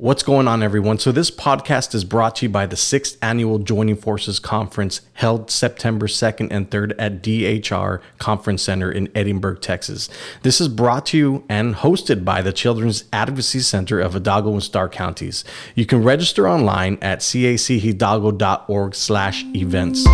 What's going on, everyone? So this podcast is brought to you by the 6th Annual Joining Forces Conference held September 2nd and 3rd at DHR Conference Center in Edinburgh, Texas. This is brought to you and hosted by the Children's Advocacy Center of Hidalgo and Starr counties. You can register online at cachidalgo.org/events.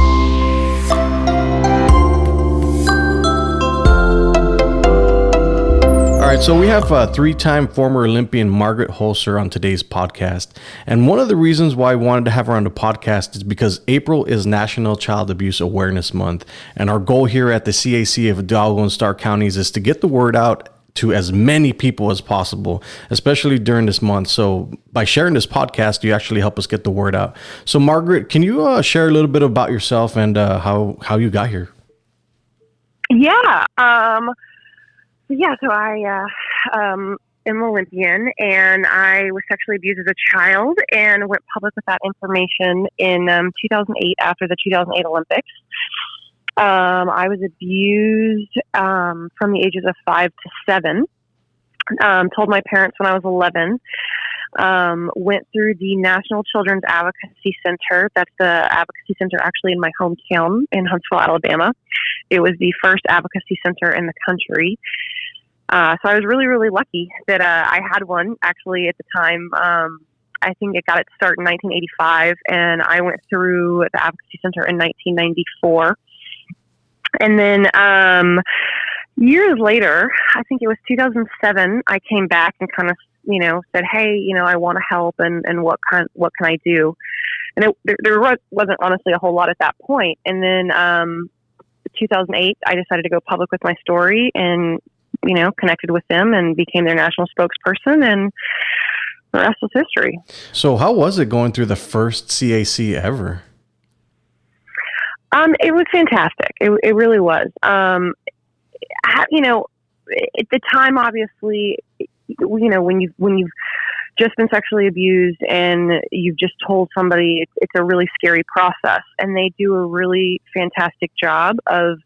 All right, so we have three-time former Olympian Margaret Hoelzer on today's podcast. And one of the reasons why I wanted to have her on the podcast is because April is National Child Abuse Awareness Month. And our goal here at the CAC of Hidalgo and Starr counties is to get the word out to as many people as possible, especially during this month. So by sharing this podcast, you actually help us get the word out. So Margaret, can you share a little bit about yourself and how you got here? Yeah. So I am Olympian, and I was sexually abused as a child and went public with that information in 2008 after the 2008 Olympics. I was abused from the ages of 5 to 7. Told my parents when I was 11. Went through the National Children's Advocacy Center. That's the advocacy center actually in my hometown in Huntsville, Alabama. It was the first advocacy center in the country. So I was really, really lucky that I had one actually at the time. I think it got its start in 1985, and I went through the advocacy center in 1994. And then years later, I think it was 2007, I came back and kind of, said, hey, I want to help, and what can I do? And there wasn't honestly a whole lot at that point. And then 2008, I decided to go public with my story and, connected with them and became their national spokesperson, and the rest was history. So how was it going through the first CAC ever? It was fantastic. It really was. At the time, obviously, when you've just been sexually abused and you've just told somebody, it's a really scary process, and they do a really fantastic job of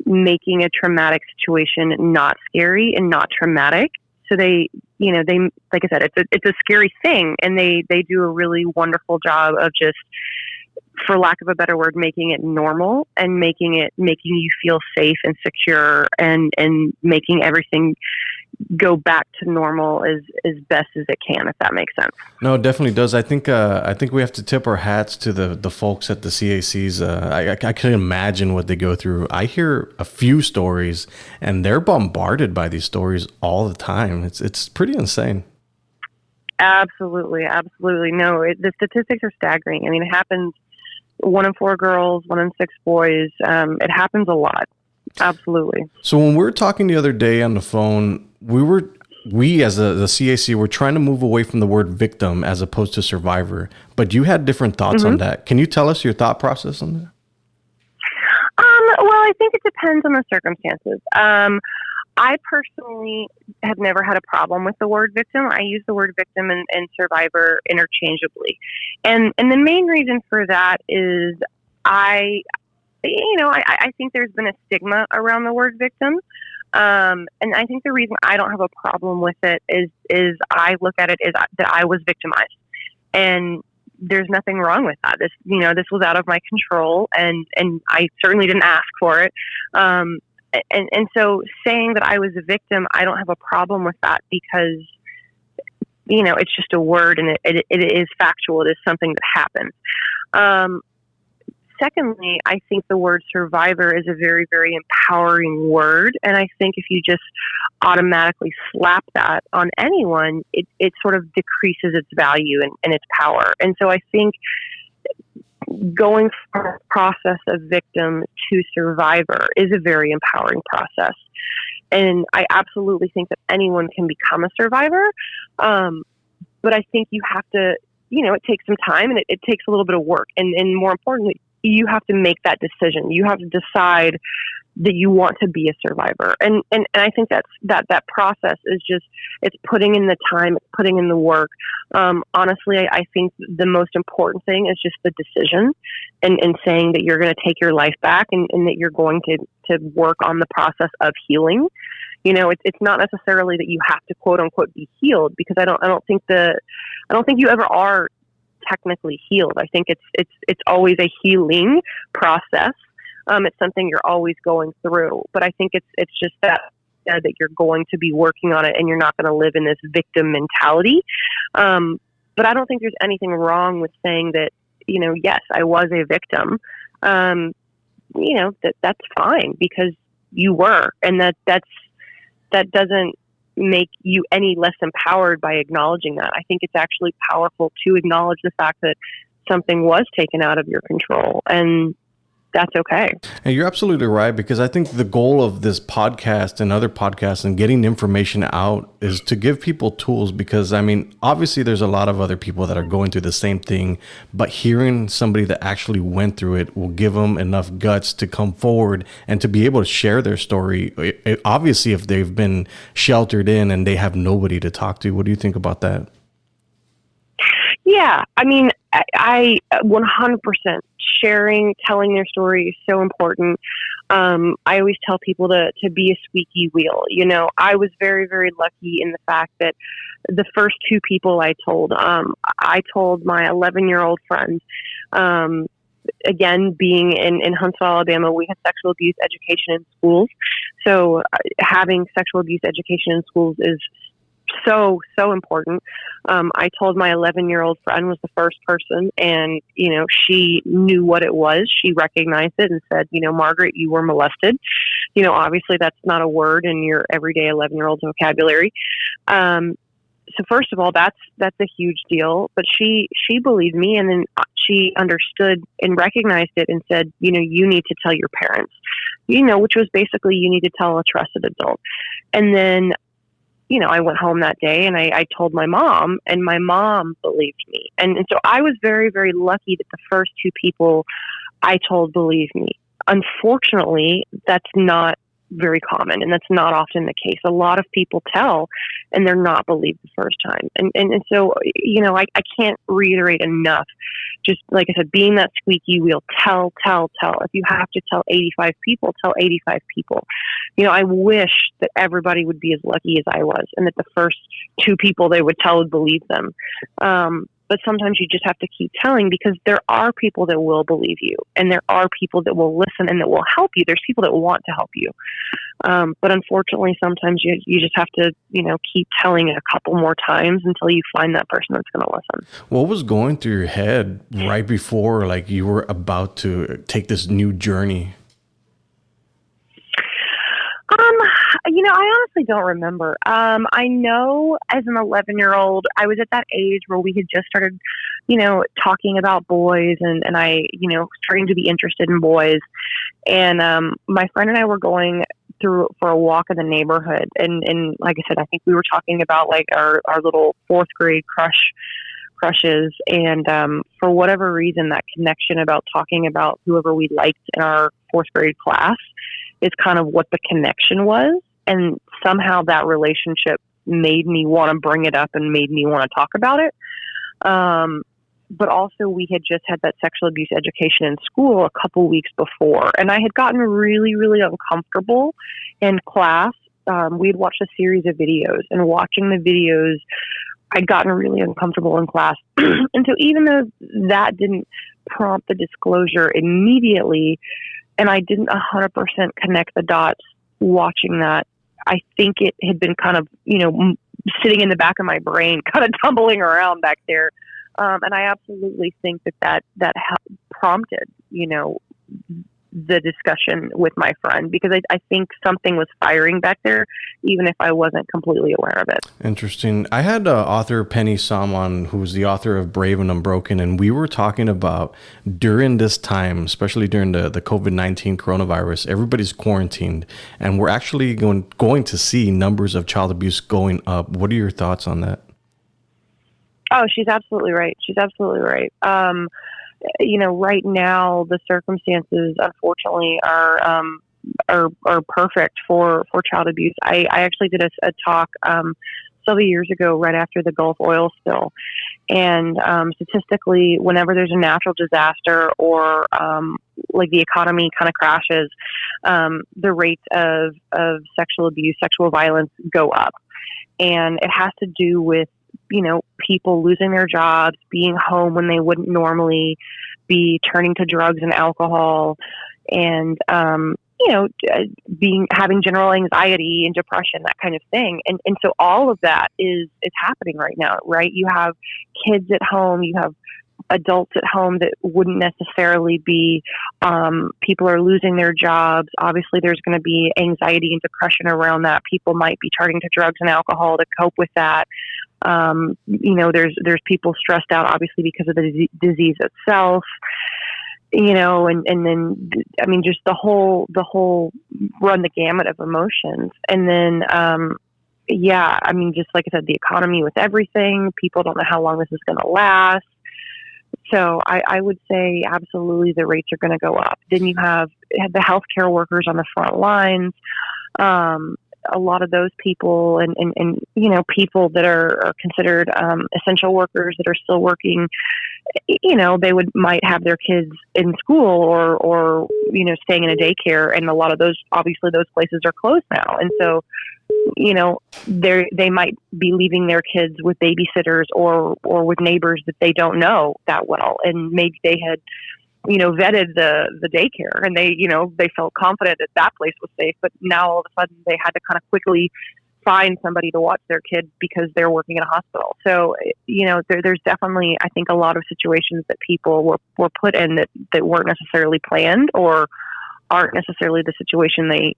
making a traumatic situation not scary and not traumatic. So they, like I said, it's a scary thing, and they do a really wonderful job of just, for lack of a better word, making it normal and making you feel safe and secure, and making everything go back to normal as best as it can, if that makes sense. No, it definitely does. I think we have to tip our hats to the folks at the CACs. I can imagine what they go through. I hear a few stories, and they're bombarded by these stories all the time. It's pretty insane. Absolutely. No, the statistics are staggering. I mean, it happens 1 in 4 girls, 1 in 6 boys. It happens a lot. Absolutely. So when we were talking the other day on the phone, we as the CAC were trying to move away from the word victim as opposed to survivor, but you had different thoughts on that. Can you tell us your thought process on that? Well, I think it depends on the circumstances. I personally have never had a problem with the word victim. I use the word victim and survivor interchangeably. And the main reason for that is I think there's been a stigma around the word victim. And I think the reason I don't have a problem with it is I look at it as that I was victimized, and there's nothing wrong with that. This was out of my control, and I certainly didn't ask for it. And so saying that I was a victim, I don't have a problem with that, because, it's just a word, and it is factual. It is something that happened. Secondly, I think the word survivor is a very, very empowering word. And I think if you just automatically slap that on anyone, it sort of decreases its value and its power. And so I think going from a process of victim to survivor is a very empowering process. And I absolutely think that anyone can become a survivor. But I think you have to, it takes some time, and it takes a little bit of work. And more importantly, you have to make that decision. You have to decide that you want to be a survivor. And I think that process is just, it's putting in the time, it's putting in the work. Honestly, I think the most important thing is just the decision and saying that you're going to take your life back, and that you're going to work on the process of healing. It's not necessarily that you have to quote unquote be healed, because I don't think you ever are technically healed. I think it's always a healing process. It's something you're always going through, but I think it's just that you're going to be working on it, and you're not going to live in this victim mentality. But I don't think there's anything wrong with saying that, yes, I was a victim. That's fine, because you were, and that doesn't make you any less empowered by acknowledging that. I think it's actually powerful to acknowledge the fact that something was taken out of your control, and that's okay. And you're absolutely right, because I think the goal of this podcast and other podcasts and getting information out is to give people tools, because obviously there's a lot of other people that are going through the same thing, but hearing somebody that actually went through it will give them enough guts to come forward and to be able to share their story. Obviously, if they've been sheltered in and they have nobody to talk to. What do you think about that? Yeah, I 100% telling their story is so important. I always tell people to be a squeaky wheel. I was very, very lucky in the fact that the first two people I told my 11-year-old friend. Again, being in Huntsville, Alabama, we had sexual abuse education in schools. So having sexual abuse education in schools is so important. I told my 11-year-old friend was the first person, and she knew what it was. She recognized it and said, Margaret, you were molested. Obviously that's not a word in your everyday 11-year-old's vocabulary. So first of all, that's a huge deal. But she believed me, and then she understood and recognized it and said, you need to tell your parents. Which was basically, you need to tell a trusted adult. And then I went home that day and I told my mom, and my mom believed me. And so I was very, very lucky that the first two people I told believed me. Unfortunately, that's not very common, and that's not often the case. A lot of people tell and they're not believed the first time. And so, I can't reiterate enough. Just like I said, being that squeaky wheel, tell. If you have to tell 85 people, tell 85 people. I wish that everybody would be as lucky as I was, and that the first two people they would tell would believe them. But sometimes you just have to keep telling, because there are people that will believe you, and there are people that will listen and that will help you. There's people that want to help you. But unfortunately, sometimes you just have to, keep telling it a couple more times until you find that person that's going to listen. What was going through your head right before, you were about to take this new journey? I honestly don't remember. I know as an 11-year-old, I was at that age where we had just started, talking about boys, and I, starting to be interested in boys. And my friend and I were going through for a walk in the neighborhood. And like I said, I think we were talking about our little fourth grade crushes. And for whatever reason, that connection about talking about whoever we liked in our fourth grade class is kind of what the connection was. And somehow that relationship made me want to bring it up and made me want to talk about it. But also, we had just had that sexual abuse education in school a couple weeks before, and I had gotten really, really uncomfortable in class. We had watched a series of videos, and watching the videos, I'd gotten really uncomfortable in class. And so even though that didn't prompt the disclosure immediately, and I didn't 100% connect the dots watching that, I think it had been kind of, sitting in the back of my brain, kind of tumbling around back there. And I absolutely think that prompted, the discussion with my friend, because I think something was firing back there, even if I wasn't completely aware of it. Interesting. I had author Penny Salmon, who's the author of Brave and Unbroken, and we were talking about during this time, especially during the COVID-19 coronavirus, everybody's quarantined, and we're actually going to see numbers of child abuse going up. What are your thoughts on that? Oh, she's absolutely right. Right now the circumstances, unfortunately, are perfect for child abuse. I actually did a talk several years ago, right after the Gulf oil spill, And statistically, whenever there's a natural disaster or like the economy kind of crashes, the rates of sexual abuse, sexual violence go up. And it has to do with, people losing their jobs, being home when they wouldn't normally be, turning to drugs and alcohol, and, having general anxiety and depression, that kind of thing. And so all of that is happening right now, right? You have kids at home, you have adults at home that wouldn't necessarily be, people are losing their jobs. Obviously there's going to be anxiety and depression around that. People might be turning to drugs and alcohol to cope with that. There's people stressed out, obviously, because of the disease itself, and then, just the whole run the gamut of emotions. And then, just like I said, the economy with everything, people don't know how long this is going to last. So I would say absolutely the rates are going to go up. Then you have the healthcare workers on the front lines. A lot of those people and people that are considered essential workers that are still working, they might have their kids in school or staying in a daycare, and a lot of those, obviously those places are closed now. And so, they might be leaving their kids with babysitters or with neighbors that they don't know that well. And maybe they had, vetted the daycare, and they felt confident that that place was safe, but now all of a sudden they had to kind of quickly find somebody to watch their kid because they're working in a hospital. So, there's definitely, I think, a lot of situations that people were put in that weren't necessarily planned or aren't necessarily the situation they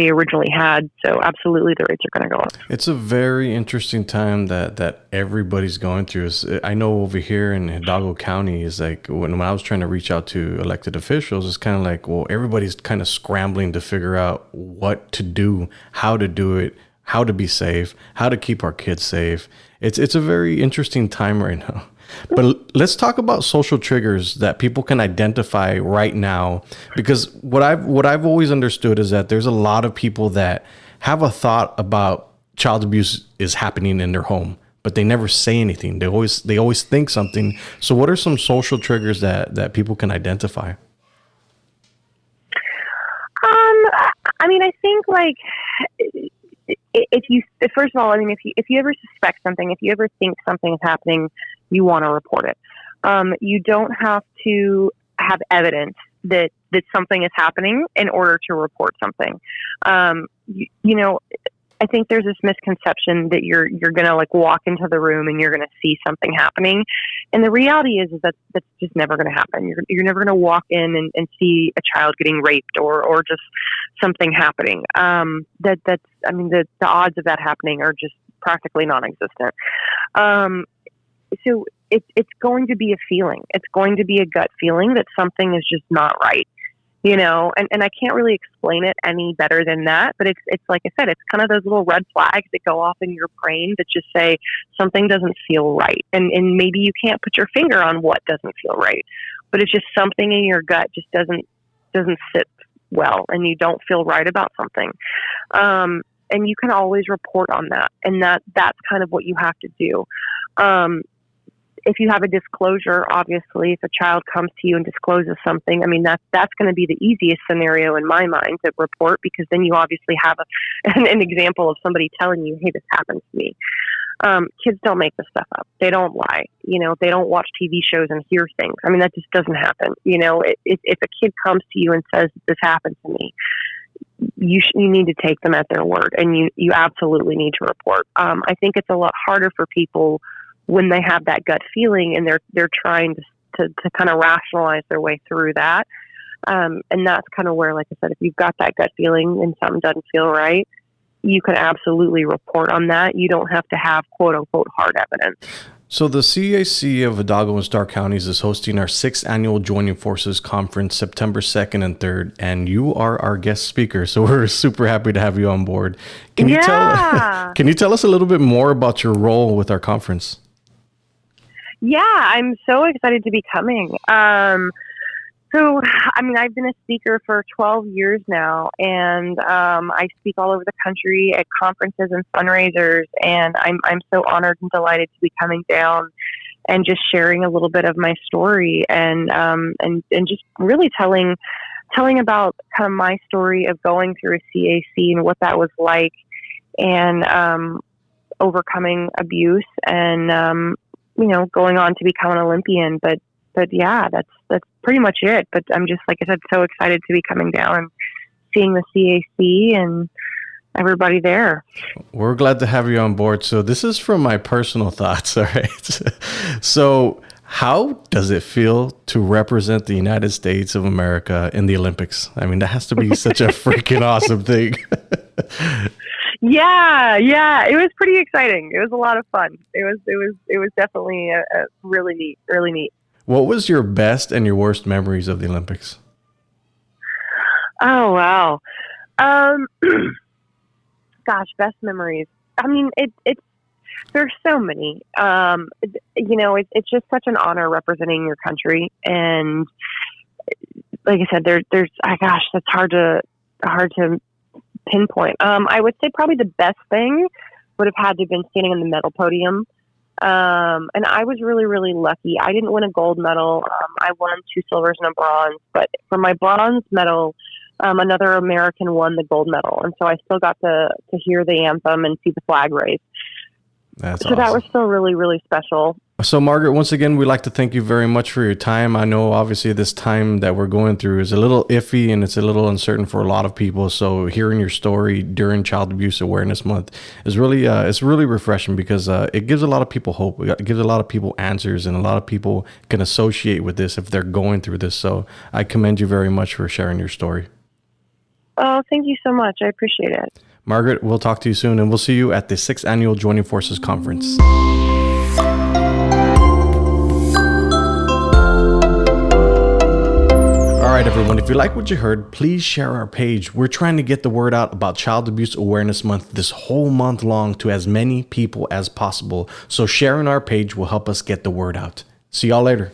originally had. So absolutely the rates are going to go up. It's a very interesting time that everybody's going through. I know over here in Hidalgo County is like when I was trying to reach out to elected officials, it's kind of like, well, everybody's kind of scrambling to figure out what to do, how to do it, how to be safe, how to keep our kids safe. It's a very interesting time right now. But let's talk about social triggers that people can identify right now, because what I've always understood is that there's a lot of people that have a thought about child abuse is happening in their home, but they never say anything. They always think something. So what are some social triggers that people can identify? I think like first of all, if you ever suspect something, if you ever think something is happening, you want to report it. You don't have to have evidence that something is happening in order to report something. I think there's this misconception that you're going to like walk into the room and you're going to see something happening. And the reality is that that's just never going to happen. You're never going to walk in and see a child getting raped or just something happening. The odds of that happening are just practically non-existent. So it's going to be a feeling. It's going to be a gut feeling that something is just not right. And I can't really explain it any better than that, but it's like I said, it's kind of those little red flags that go off in your brain that just say something doesn't feel right. And maybe you can't put your finger on what doesn't feel right, but it's just something in your gut just doesn't sit well, and you don't feel right about something. And you can always report on that. And that's kind of what you have to do. If you have a disclosure, obviously, if a child comes to you and discloses something, that's going to be the easiest scenario in my mind to report, because then you obviously have an example of somebody telling you, hey, this happened to me. Kids don't make this stuff up. They don't lie. They don't watch TV shows and hear things. That just doesn't happen. If a kid comes to you and says, this happened to me, you need to take them at their word, and you absolutely need to report. I think it's a lot harder for people when they have that gut feeling and they're trying to kind of rationalize their way through that. And that's kind of where, like I said, if you've got that gut feeling and something doesn't feel right, you can absolutely report on that. You don't have to have quote unquote hard evidence. So the CAC of Hidalgo and Starr counties is hosting our 6th annual Joining Forces conference, September 2nd and 3rd, and you are our guest speaker. So we're super happy to have you on board. Can you tell us a little bit more about your role with our conference? Yeah, I'm so excited to be coming. I've been a speaker for 12 years now, and I speak all over the country at conferences and fundraisers, and I'm so honored and delighted to be coming down and just sharing a little bit of my story, and just really telling about kind of my story of going through a CAC and what that was like, and overcoming abuse, and going on to become an Olympian. But yeah, that's pretty much it. But I'm just, like I said, so excited to be coming down and seeing the CAC and everybody there. We're glad to have you on board. So this is from my personal thoughts. All right. So how does it feel to represent the United States of America in the Olympics? I mean, that has to be such a freaking awesome thing. Yeah, it was pretty exciting. It was a lot of fun. It was definitely a really neat. What was your best and your worst memories of the Olympics? Oh, wow. Gosh, best memories. I mean, there's so many. It's just such an honor representing your country, and like I said, that's hard to pinpoint. I would say probably the best thing would have had to have been standing on the medal podium. And I was really, really lucky. I didn't win a gold medal. I won 2 silvers and a bronze, but for my bronze medal, another American won the gold medal. And so I still got to hear the anthem and see the flag raise. That's so awesome. That was still really, really special. So Margaret, once again, we'd like to thank you very much for your time. I know obviously this time that we're going through is a little iffy and it's a little uncertain for a lot of people. So hearing your story during Child Abuse Awareness Month is really, it's really refreshing, because it gives a lot of people hope. It gives a lot of people answers, and a lot of people can associate with this if they're going through this. So I commend you very much for sharing your story. Oh, thank you so much. I appreciate it. Margaret, we'll talk to you soon, and we'll see you at the 6th Annual Joining Forces Conference. All right, everyone, if you like what you heard, please share our page. We're trying to get the word out about Child Abuse Awareness Month this whole month long to as many people as possible. So sharing our page will help us get the word out. See y'all later.